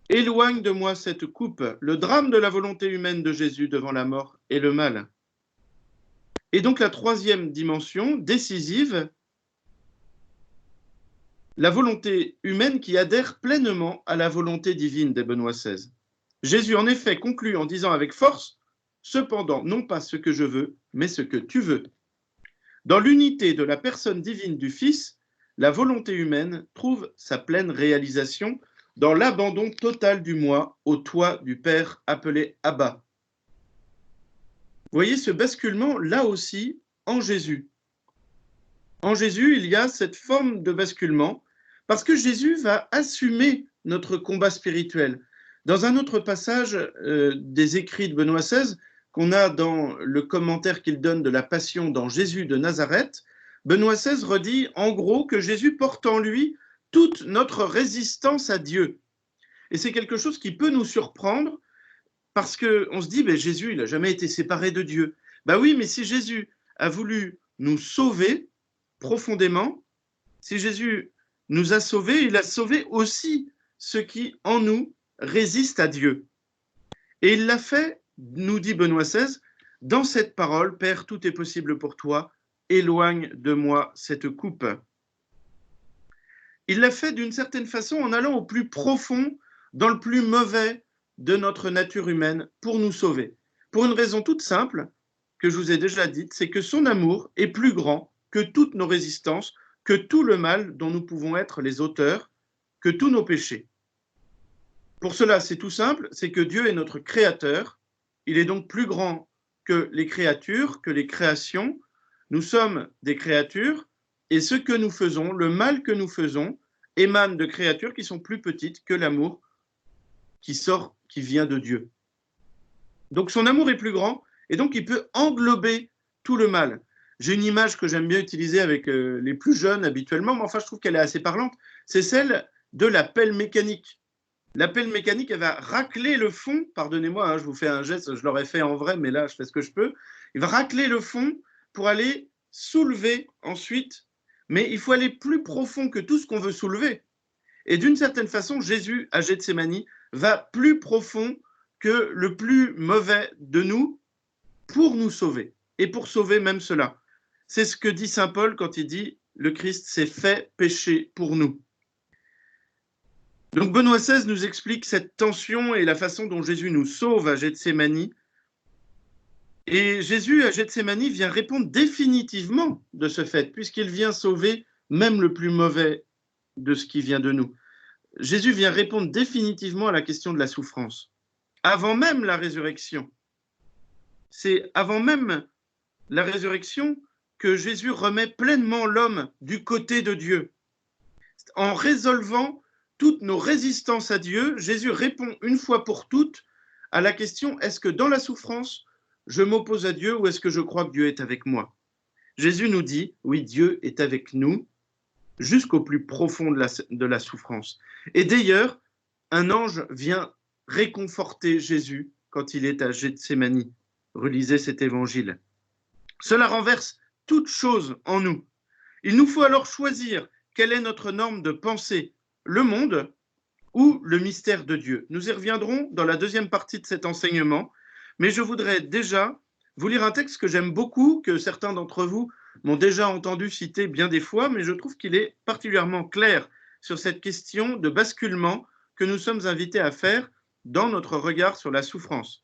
éloigne de moi cette coupe, le drame de la volonté humaine de Jésus devant la mort et le mal. Et donc la 3e dimension, décisive, la volonté humaine qui adhère pleinement à la volonté divine des Benoît XVI. Jésus en effet conclut en disant avec force, « Cependant, non pas ce que je veux, mais ce que tu veux. » Dans l'unité de la personne divine du Fils, la volonté humaine trouve sa pleine réalisation dans l'abandon total du moi au toi du Père appelé Abba. Vous voyez ce basculement là aussi en Jésus. En Jésus, il y a cette forme de basculement parce que Jésus va assumer notre combat spirituel. Dans un autre passage des écrits de Benoît XVI, qu'on a dans le commentaire qu'il donne de la Passion dans Jésus de Nazareth, Benoît XVI redit en gros que Jésus porte en lui toute notre résistance à Dieu. Et c'est quelque chose qui peut nous surprendre parce qu'on se dit, Jésus, il n'a jamais été séparé de Dieu. Oui, mais si Jésus a voulu nous sauver profondément, si Jésus nous a sauvés, il a sauvé aussi ceux qui, en nous, résistent à Dieu. Et il l'a fait, nous dit Benoît XVI, dans cette parole, « Père, tout est possible pour toi, éloigne de moi cette coupe. » Il l'a fait d'une certaine façon en allant au plus profond, dans le plus mauvais de notre nature humaine pour nous sauver. Pour une raison toute simple, que je vous ai déjà dite, c'est que son amour est plus grand que toutes nos résistances, que tout le mal dont nous pouvons être les auteurs, que tous nos péchés. Pour cela, c'est tout simple, c'est que Dieu est notre créateur, il est donc plus grand que les créatures, que les créations. Nous sommes des créatures, et ce que nous faisons, le mal que nous faisons, émane de créatures qui sont plus petites que l'amour qui vient de Dieu. Donc son amour est plus grand, et donc il peut englober tout le mal. J'ai une image que j'aime bien utiliser avec les plus jeunes habituellement, mais enfin je trouve qu'elle est assez parlante, c'est celle de la pelle mécanique. La pelle mécanique, elle va racler le fond, pardonnez-moi, je vous fais un geste, je l'aurais fait en vrai, mais là je fais ce que je peux, il va racler le fond pour aller soulever ensuite, mais il faut aller plus profond que tout ce qu'on veut soulever. Et d'une certaine façon, Jésus, à Gethsémani, va plus profond que le plus mauvais de nous pour nous sauver, et pour sauver même cela. C'est ce que dit saint Paul quand il dit « Le Christ s'est fait péché pour nous ». Donc Benoît XVI nous explique cette tension et la façon dont Jésus nous sauve à Gethsémani. Et Jésus, à Gethsémani, vient répondre définitivement de ce fait, puisqu'il vient sauver même le plus mauvais de ce qui vient de nous. Jésus vient répondre définitivement à la question de la souffrance, avant même la résurrection. C'est avant même la résurrection que Jésus remet pleinement l'homme du côté de Dieu. En résolvant toutes nos résistances à Dieu, Jésus répond une fois pour toutes à la question: est-ce que dans la souffrance, je m'oppose à Dieu ou est-ce que je crois que Dieu est avec moi? Jésus nous dit, oui, Dieu est avec nous jusqu'au plus profond de la souffrance. Et d'ailleurs, un ange vient réconforter Jésus quand il est à Gethsémani. Relisez cet évangile. Cela renverse toute chose en nous. Il nous faut alors choisir quelle est notre norme de pensée, le monde ou le mystère de Dieu. Nous y reviendrons dans la deuxième partie de cet enseignement, mais je voudrais déjà vous lire un texte que j'aime beaucoup, que certains d'entre vous m'ont déjà entendu citer bien des fois, mais je trouve qu'il est particulièrement clair sur cette question de basculement que nous sommes invités à faire dans notre regard sur la souffrance.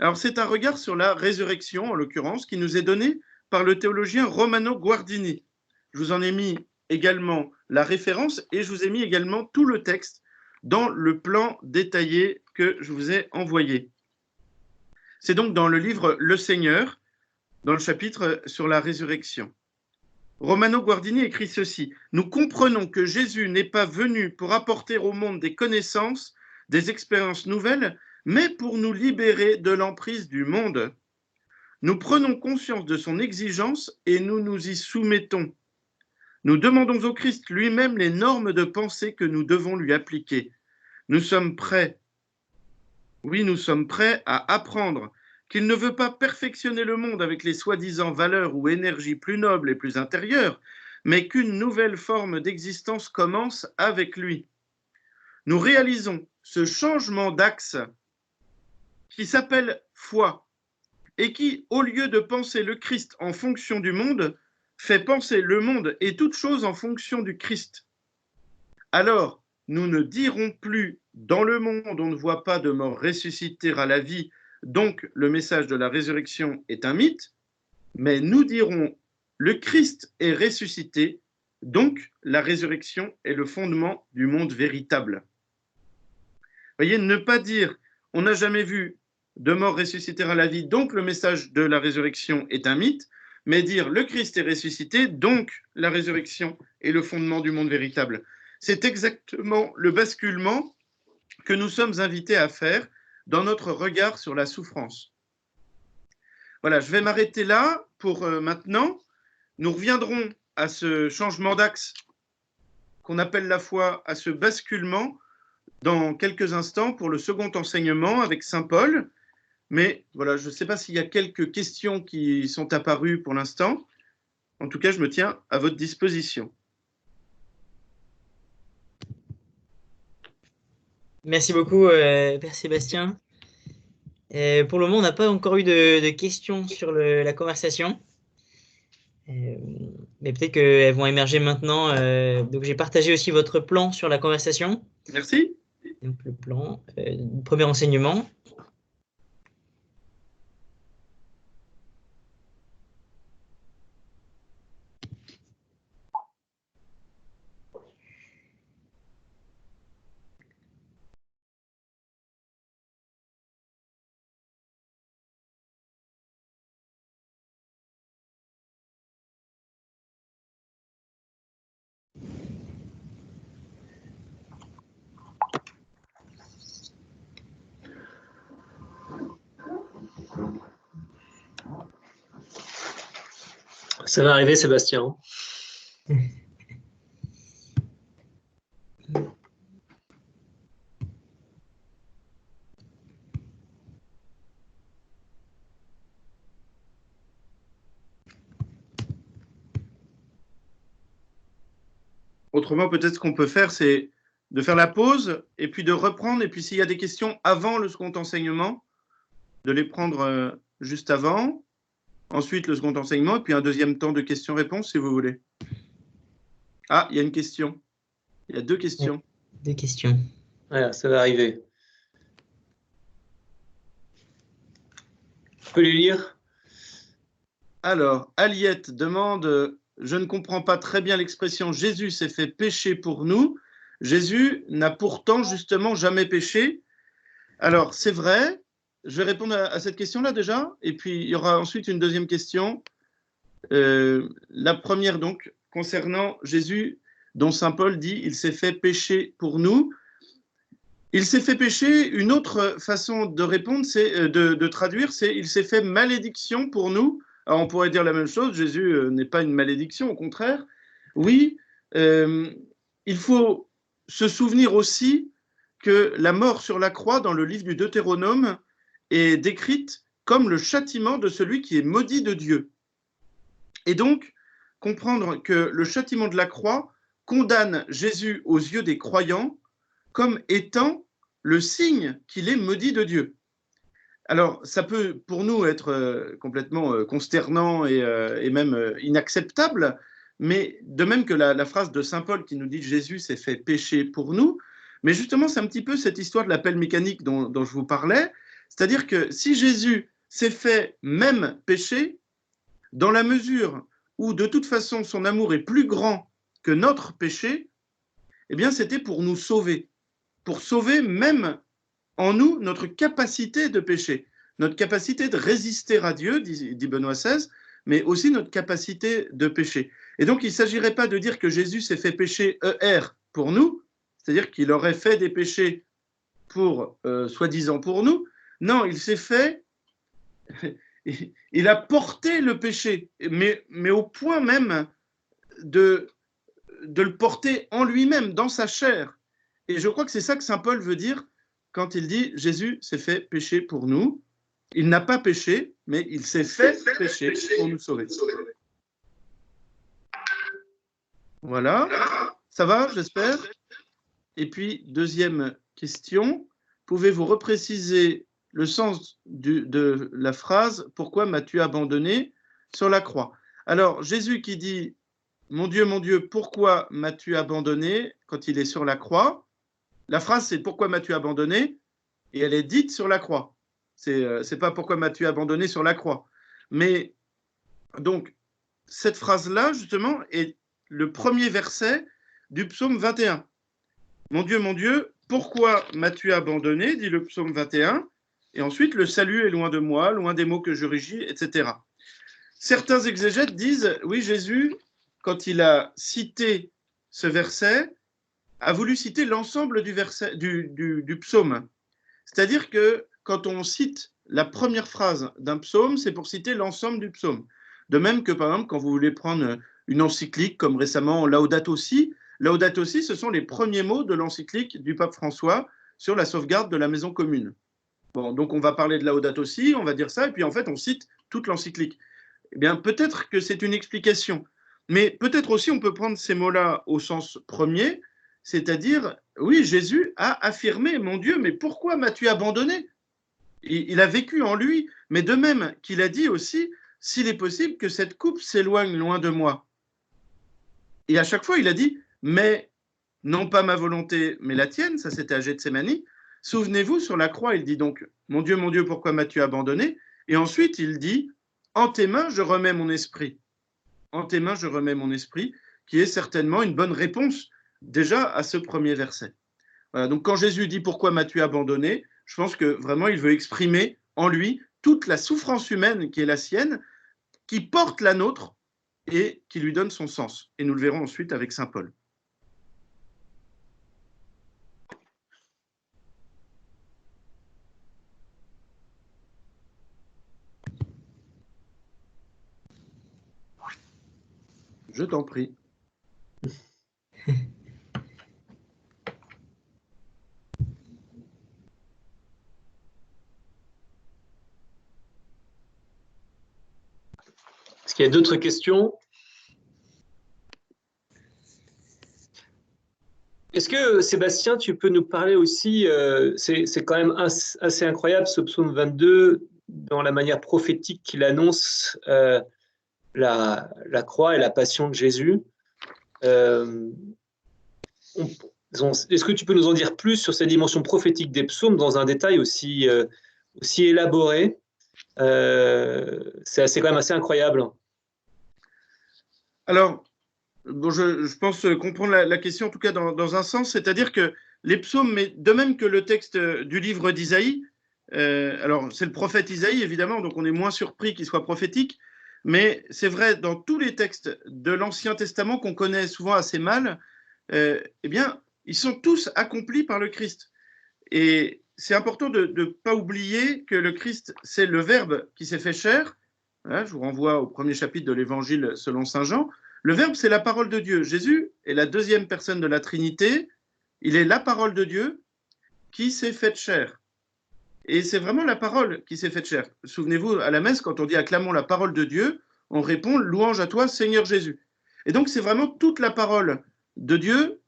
Alors c'est un regard sur la résurrection, en l'occurrence, qui nous est donné par le théologien Romano Guardini. Je vous en ai mis également la référence et je vous ai mis également tout le texte dans le plan détaillé que je vous ai envoyé. C'est donc dans le livre Le Seigneur, dans le chapitre sur la résurrection. Romano Guardini écrit ceci: « Nous comprenons que Jésus n'est pas venu pour apporter au monde des connaissances, des expériences nouvelles, mais pour nous libérer de l'emprise du monde. Nous prenons conscience de son exigence et nous nous y soumettons. Nous demandons au Christ lui-même les normes de pensée que nous devons lui appliquer. Nous sommes prêts, oui, nous sommes prêts à apprendre qu'il ne veut pas perfectionner le monde avec les soi-disant valeurs ou énergies plus nobles et plus intérieures, mais qu'une nouvelle forme d'existence commence avec lui. Nous réalisons ce changement d'axe qui s'appelle foi et qui, au lieu de penser le Christ en fonction du monde, fait penser le monde et toute chose en fonction du Christ. Alors, nous ne dirons plus « dans le monde, on ne voit pas de mort ressusciter à la vie, donc le message de la résurrection est un mythe », mais nous dirons « le Christ est ressuscité, donc la résurrection est le fondement du monde véritable ». Voyez, ne pas dire « on n'a jamais vu de mort ressusciter à la vie, donc le message de la résurrection est un mythe », mais dire « le Christ est ressuscité, donc la résurrection est le fondement du monde véritable ». C'est exactement le basculement que nous sommes invités à faire dans notre regard sur la souffrance. Voilà, je vais m'arrêter là pour maintenant. Nous reviendrons à ce changement d'axe qu'on appelle la foi, à ce basculement, dans quelques instants pour le second enseignement avec saint Paul. Mais voilà, je ne sais pas s'il y a quelques questions qui sont apparues pour l'instant. En tout cas, je me tiens à votre disposition. Merci beaucoup, Père Sébastien. Pour le moment, on n'a pas encore eu de questions sur la conversation. Mais peut-être qu'elles vont émerger maintenant. Donc, j'ai partagé aussi votre plan sur la conversation. Merci. Donc, le plan, premier enseignement. Ça va arriver, Sébastien. Autrement, peut-être ce qu'on peut faire, c'est de faire la pause et puis de reprendre. Et puis s'il y a des questions avant le second enseignement, de les prendre juste avant. Ensuite, le second enseignement et puis un deuxième temps de questions-réponses si vous voulez. Ah, il y a une question. Il y a 2 questions. 2 questions. Voilà, ça va arriver. Je peux les lire? Alors, Aliette demande « Je ne comprends pas très bien l'expression « Jésus s'est fait pécher pour nous ». Jésus n'a pourtant justement jamais péché. Alors, c'est vrai. Je vais répondre à cette question-là déjà. Et puis, il y aura ensuite une deuxième question. La première, donc, concernant Jésus, dont saint Paul dit « Il s'est fait pécher pour nous ». Il s'est fait pécher, une autre façon de répondre, c'est de traduire, c'est « Il s'est fait malédiction pour nous ». Alors, on pourrait dire la même chose, Jésus n'est pas une malédiction, au contraire. Oui, il faut se souvenir aussi que la mort sur la croix, dans le livre du Deutéronome, est décrite comme le châtiment de celui qui est maudit de Dieu. Et donc, comprendre que le châtiment de la croix condamne Jésus aux yeux des croyants comme étant le signe qu'il est maudit de Dieu. Alors, ça peut pour nous être complètement consternant et même inacceptable, mais de même que la phrase de saint Paul qui nous dit « Jésus s'est fait pécher pour nous », mais justement, c'est un petit peu cette histoire de la pelle mécanique dont je vous parlais, c'est-à-dire que si Jésus s'est fait même pécher, dans la mesure où de toute façon son amour est plus grand que notre péché, eh bien c'était pour nous sauver, pour sauver même en nous notre capacité de pécher, notre capacité de résister à Dieu, dit Benoît XVI, mais aussi notre capacité de pécher. Et donc, il ne s'agirait pas de dire que Jésus s'est fait pécher ER pour nous, c'est-à-dire qu'il aurait fait des péchés pour, soi-disant pour nous. Non, il s'est fait, il a porté le péché, mais au point même de le porter en lui-même, dans sa chair. Et je crois que c'est ça que saint Paul veut dire quand il dit « Jésus s'est fait pécher pour nous ». Il n'a pas péché, mais il s'est fait pécher pour nous sauver. Voilà. Ça va, j'espère? Et puis, deuxième question. Pouvez-vous repréciser le sens de la phrase « Pourquoi m'as-tu abandonné » sur la croix? Alors, Jésus qui dit « Mon Dieu, pourquoi m'as-tu abandonné » quand il est sur la croix. La phrase, c'est « Pourquoi m'as-tu abandonné » et elle est dite sur la croix. C'est pas « Pourquoi m'as-tu abandonné » sur la croix. Mais donc, cette phrase-là, justement, est le premier verset du psaume 21. Mon Dieu, pourquoi m'as-tu abandonné » dit le psaume 21. Et ensuite, le salut est loin de moi, loin des mots que je régis, etc. Certains exégètes disent, oui, Jésus, quand il a cité ce verset, a voulu citer l'ensemble du psaume. C'est-à-dire que quand on cite la première phrase d'un psaume, c'est pour citer l'ensemble du psaume. De même que, par exemple, quand vous voulez prendre une encyclique, comme récemment Laudato Si, ce sont les premiers mots de l'encyclique du pape François sur la sauvegarde de la maison commune. Bon, donc on va parler de Laudato Si, on va dire ça, et puis en fait on cite toute l'encyclique. Eh bien, peut-être que c'est une explication, mais peut-être aussi on peut prendre ces mots-là au sens premier, c'est-à-dire, oui, Jésus a affirmé, mon Dieu, mais pourquoi m'as-tu abandonné? Il a vécu en lui, mais de même qu'il a dit aussi, s'il est possible que cette coupe s'éloigne loin de moi. Et à chaque fois, il a dit, mais non pas ma volonté, mais la tienne, ça c'était à Gethsémani. Souvenez-vous, sur la croix, il dit donc, mon Dieu, pourquoi m'as-tu abandonné? Et ensuite, il dit, en tes mains, je remets mon esprit. En tes mains, je remets mon esprit, qui est certainement une bonne réponse déjà à ce premier verset. Voilà, donc quand Jésus dit « Pourquoi m'as-tu abandonné ?» je pense que vraiment il veut exprimer en lui toute la souffrance humaine qui est la sienne, qui porte la nôtre et qui lui donne son sens. Et nous le verrons ensuite avec saint Paul. Je t'en prie. Est-ce qu'il y a d'autres questions? Est-ce que, Sébastien, tu peux nous parler aussi, c'est quand même assez incroyable ce psaume 22, dans la manière prophétique qu'il annonce la croix et la passion de Jésus. Est-ce que tu peux nous en dire plus sur cette dimension prophétique des psaumes dans un détail aussi élaboré? C'est quand même assez incroyable. Alors, bon, je pense comprendre la question, en tout cas dans un sens, c'est-à-dire que les psaumes, mais de même que le texte du livre d'Isaïe, alors c'est le prophète Isaïe, évidemment, donc on est moins surpris qu'il soit prophétique, mais c'est vrai, dans tous les textes de l'Ancien Testament qu'on connaît souvent assez mal, eh bien, ils sont tous accomplis par le Christ. Et c'est important de ne pas oublier que le Christ, c'est le Verbe qui s'est fait chair. Voilà, je vous renvoie au premier chapitre de l'Évangile selon saint Jean. Le Verbe, c'est la parole de Dieu. Jésus est la deuxième personne de la Trinité. Il est la parole de Dieu qui s'est faite chair. Et c'est vraiment la parole qui s'est faite chair. Souvenez-vous, à la messe, quand on dit « acclamons la parole de Dieu », on répond « louange à toi, Seigneur Jésus ». Et donc, c'est vraiment toute la parole de Dieu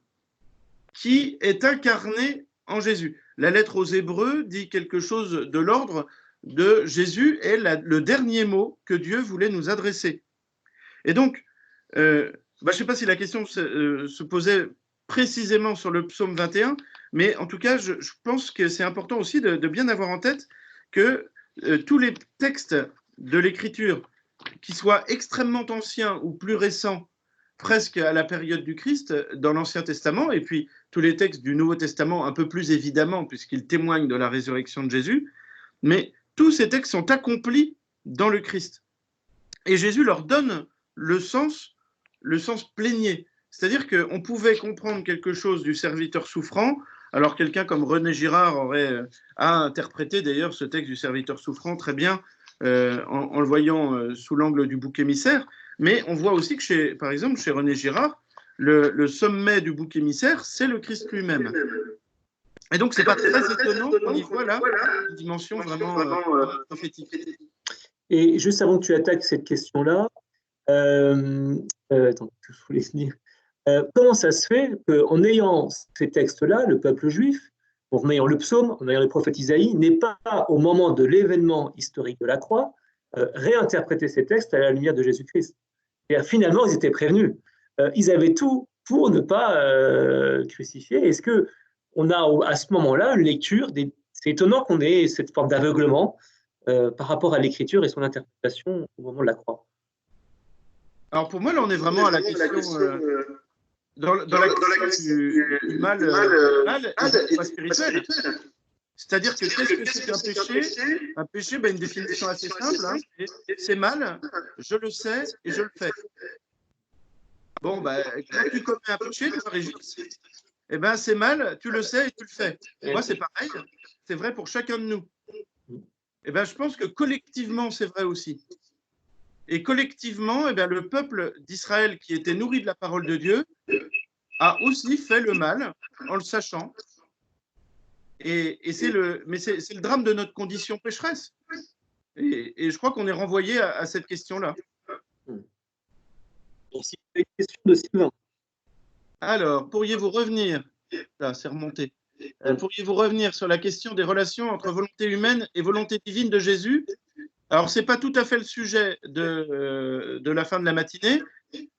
qui est incarnée en Jésus. La lettre aux Hébreux dit quelque chose de l'ordre de Jésus est le dernier mot que Dieu voulait nous adresser. Et donc, je ne sais pas si la question se posait précisément sur le psaume 21, mais en tout cas, je pense que c'est important aussi de bien avoir en tête que tous les textes de l'Écriture, qui soient extrêmement anciens ou plus récents, presque à la période du Christ, dans l'Ancien Testament, et puis tous les textes du Nouveau Testament, un peu plus évidemment, puisqu'ils témoignent de la résurrection de Jésus, mais tous ces textes sont accomplis dans le Christ. Et Jésus leur donne le sens plénier. C'est-à-dire qu'on pouvait comprendre quelque chose du serviteur souffrant, alors quelqu'un comme René Girard a interprété d'ailleurs ce texte du serviteur souffrant très bien en le voyant sous l'angle du bouc émissaire, mais on voit aussi que, par exemple, chez René Girard, le sommet du bouc émissaire, c'est le Christ lui-même. Et donc, c'est pas très étonnant qu'on y voit là une dimension vraiment prophétique. Et juste avant que tu attaques cette question-là, attends, je voulais dire. Comment ça se fait qu'en ayant ces textes-là, le peuple juif, en ayant le psaume, en ayant le prophète Isaïe, n'est pas, au moment de l'événement historique de la croix, réinterprété ces textes à la lumière de Jésus-Christ? Et finalement, ils étaient prévenus. Ils avaient tout pour ne pas crucifier. Est-ce qu'on a à ce moment-là une lecture C'est étonnant qu'on ait cette forme d'aveuglement par rapport à l'écriture et son interprétation au moment de la croix. Alors pour moi, là, on est vraiment à la question dans la question du mal et pas spirituel. C'est-à-dire que qu'est-ce que c'est qu'un péché? Un péché, une définition assez simple, hein, c'est mal, je le sais et je le fais. Bon, quand tu commets un péché, Régis, c'est mal, tu le sais et tu le fais. Moi, c'est pareil, c'est vrai pour chacun de nous. Je pense que collectivement, c'est vrai aussi. Et collectivement, le peuple d'Israël qui était nourri de la parole de Dieu a aussi fait le mal en le sachant. Et c'est le drame de notre condition pécheresse. Et je crois qu'on est renvoyé à cette question-là. Merci. Une question de Sylvain. Alors, pourriez-vous revenir, là c'est remonté, pourriez-vous revenir sur la question des relations entre volonté humaine et volonté divine de Jésus? Alors, ce n'est pas tout à fait le sujet de la fin de la matinée.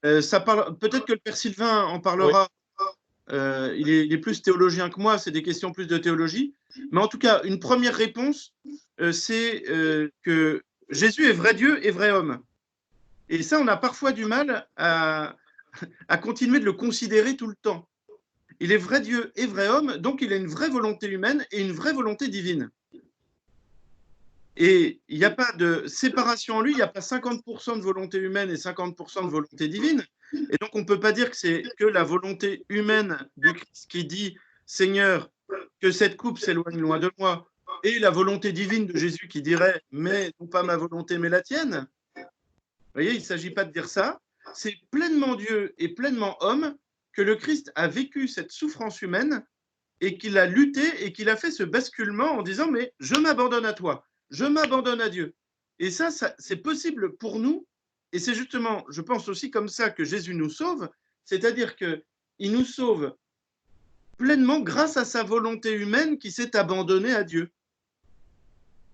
Peut-être que le Père Sylvain en parlera. Oui. Il est plus théologien que moi, c'est des questions plus de théologie. Mais en tout cas, une première réponse, c'est que Jésus est vrai Dieu et vrai homme. Et ça, on a parfois du mal à continuer de le considérer tout le temps. Il est vrai Dieu et vrai homme, donc il a une vraie volonté humaine et une vraie volonté divine. Et il n'y a pas de séparation en lui, il n'y a pas 50% de volonté humaine et 50% de volonté divine. Et donc, on ne peut pas dire que c'est que la volonté humaine du Christ qui dit « Seigneur, que cette coupe s'éloigne loin de moi », et la volonté divine de Jésus qui dirait « Mais non pas ma volonté, mais la tienne ». Vous voyez, il ne s'agit pas de dire ça. C'est pleinement Dieu et pleinement homme que le Christ a vécu cette souffrance humaine et qu'il a lutté et qu'il a fait ce basculement en disant « Mais je m'abandonne à toi ». Je m'abandonne à Dieu. Et ça c'est possible pour nous. Et c'est justement, je pense aussi comme ça que Jésus nous sauve. C'est-à-dire qu'il nous sauve pleinement grâce à sa volonté humaine qui s'est abandonnée à Dieu.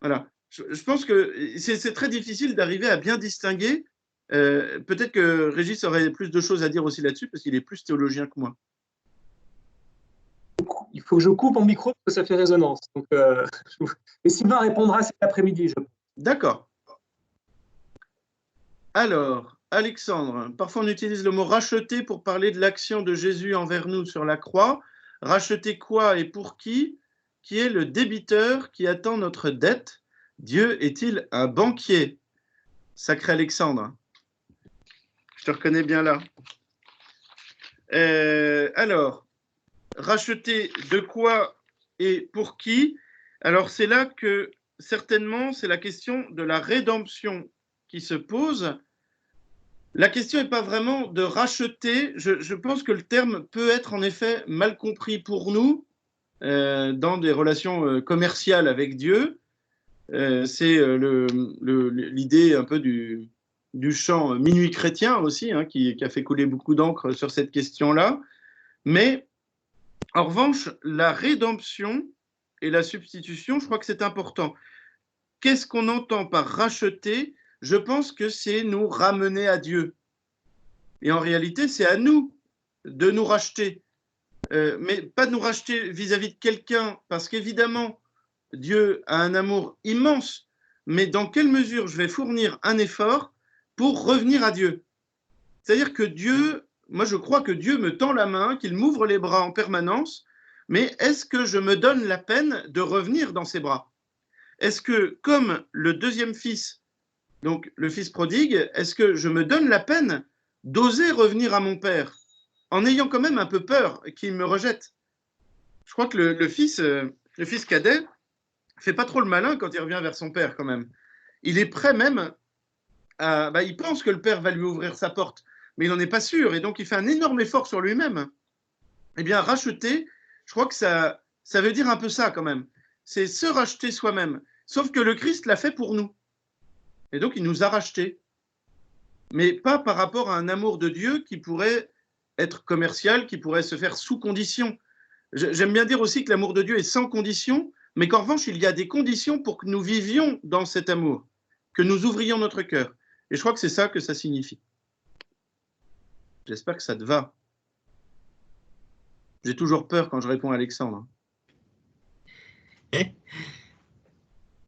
Voilà. Je pense que c'est très difficile d'arriver à bien distinguer. Peut-être que Régis aurait plus de choses à dire aussi là-dessus, parce qu'il est plus théologien que moi. Il faut que je coupe mon micro parce que ça fait résonance. Donc, et Sylvain répondra cet après-midi. D'accord. Alors, Alexandre, parfois on utilise le mot racheter pour parler de l'action de Jésus envers nous sur la croix. Racheter quoi et pour qui? Qui est le débiteur qui attend notre dette? Dieu est-il un banquier? Sacré Alexandre. Je te reconnais bien là. Alors, racheter de quoi et pour qui? Alors, c'est là que certainement, c'est la question de la rédemption qui se pose. La question n'est pas vraiment de racheter. Je pense que le terme peut être en effet mal compris pour nous dans des relations commerciales avec Dieu. C'est l'idée un peu du chant Minuit chrétien aussi, hein, qui a fait couler beaucoup d'encre sur cette question-là. Mais en revanche, la rédemption et la substitution, je crois que c'est important. Qu'est-ce qu'on entend par racheter? Je pense que c'est nous ramener à Dieu. Et en réalité, c'est à nous de nous racheter. Mais pas de nous racheter vis-à-vis de quelqu'un, parce qu'évidemment, Dieu a un amour immense, mais dans quelle mesure je vais fournir un effort pour revenir à Dieu? C'est-à-dire que Dieu, moi je crois que Dieu me tend la main, qu'il m'ouvre les bras en permanence, mais est-ce que je me donne la peine de revenir dans ses bras? Est-ce que, comme le deuxième fils, donc le fils prodigue, est-ce que je me donne la peine d'oser revenir à mon père, en ayant quand même un peu peur qu'il me rejette? Je crois que le fils cadet fait pas trop le malin quand il revient vers son père quand même. Il est prêt même à... il pense que le père va lui ouvrir sa porte, mais il n'en est pas sûr, et donc il fait un énorme effort sur lui-même. Eh bien, racheter, je crois que ça veut dire un peu ça quand même. C'est se racheter soi-même. Sauf que le Christ l'a fait pour nous. Et donc, il nous a rachetés. Mais pas par rapport à un amour de Dieu qui pourrait être commercial, qui pourrait se faire sous condition. J'aime bien dire aussi que l'amour de Dieu est sans condition, mais qu'en revanche, il y a des conditions pour que nous vivions dans cet amour, que nous ouvrions notre cœur. Et je crois que c'est ça que ça signifie. J'espère que ça te va. J'ai toujours peur quand je réponds à Alexandre.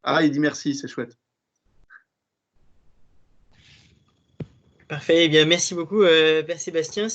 Ah, il dit merci, c'est chouette. Parfait, eh bien merci beaucoup, Père Sébastien.